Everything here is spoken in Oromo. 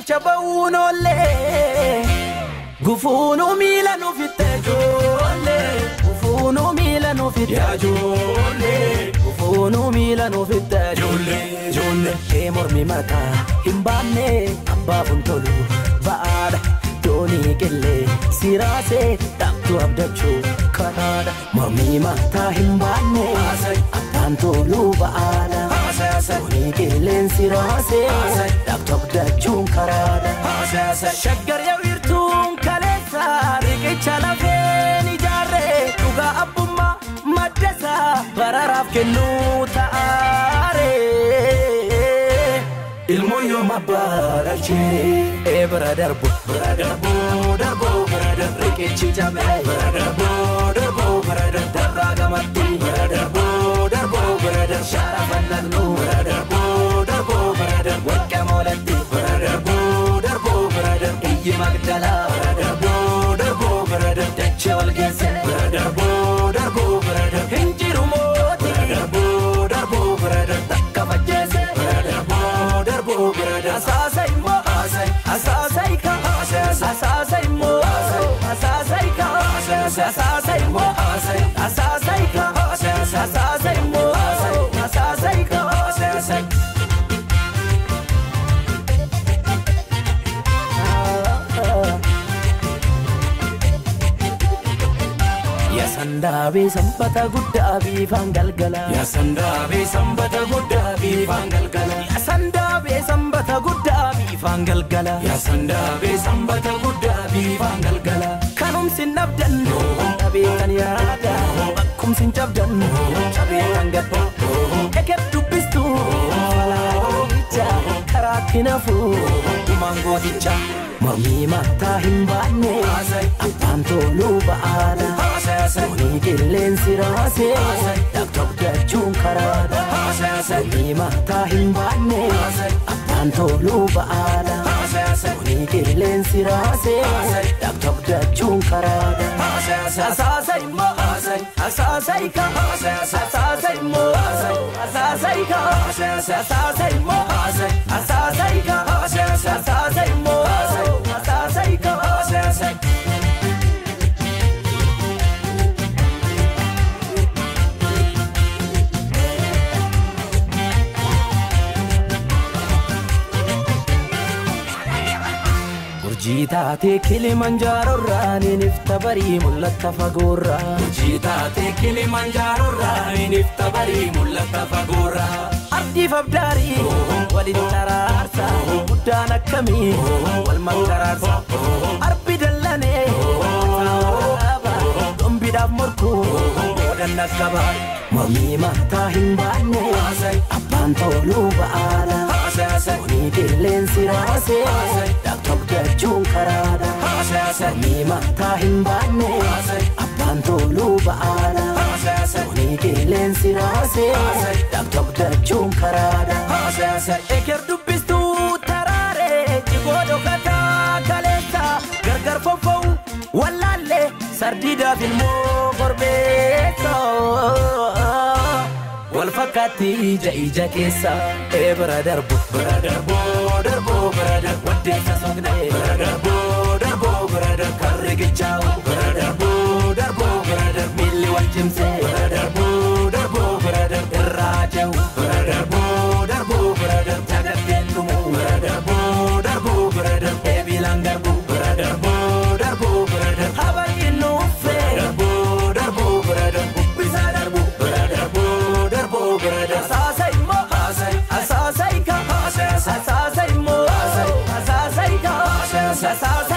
Chabauno le Gufuno Milano fitteggiole Gufuno Milano fitteggiole Gufuno Milano fitteggiole Jolle Che mormi mata Himbanne Abba funtolu Vaada Doni kelle Sirase Taktu abdachu Kanada Mormi mata himbanne Abban tolu vaada Doni kelle sirase Taktu abdachu Kanada Shaggar ya virtun kalesa Riqicha lafeni jarre Tuga abbumma maddasa Bararaf kennu ta'are Ilmu yom abbaralche Brother Riqichi jame Brother Darraga matti Brother Sharafan nagnu Brother Wakka molatti Iyyi Magdala Brother Dacha walgese Brother Hinjiru moti Brother Takka fajjese Brother Asasai mo Asasai ka Asasai mo Asasai ka Asasai mo Asasai ka Asasai mo Asasai ka Sandabe sambata gudda bifan galgala Ya sandabe sambata gudda bifan galgala Ya sandabe sambata gudda bifan galgala Ya sandabe sambata gudda bifan galgala Kanum sinabdan tabetan yaada Bakkum sinjabdan tabetan gadda Eker dubbistu falaagicha karakinafu mangodicha Mormi mata himbanne Abban tolu baada Doni killeen sirase Daktok dachuun karaada Mormi mata himbanne Abban tolu baada Doni killeen sirase Daktok dachuun karaada Asasai mo Asasai ka Asasai mo Asasai ka Asasai mo Asasai ka Asasai mo Asasai ka Asasai Urjiitate Kilimanjaro rani niftabari mul'ata fagorra Urjiitate Kilimanjaro rani niftabari mul'ata fagorra Ardi fabdari walin tararsa Buddaan akkamii wal mangararsa Arbi dallane Dombidaaf morku Goodan akkaba Mormi mata himbanne Abban tolu baada Doni killeen sirase Daktok dachuun karaada Mormi mata himbanne Abban tolu baada Doni killeen sirase Daktok dachuun karaada Eker dubbistu tarare Jigoodho kataa kaleessa Gargar fonfou wallalle Sardiidaaf ilmoo korbeessa Walfakkaatti ija keessa Bira darbu Waddeessa sogne Bira karri gichaa'u Bira milli wal jimse Bira irraa jehu Bira jagatteen dhumu Bira eebilaan garbu Habayin nuuffe Ubbisaa darbu Asasai mo Asasai ka Asasai mo Asasai ka Asasai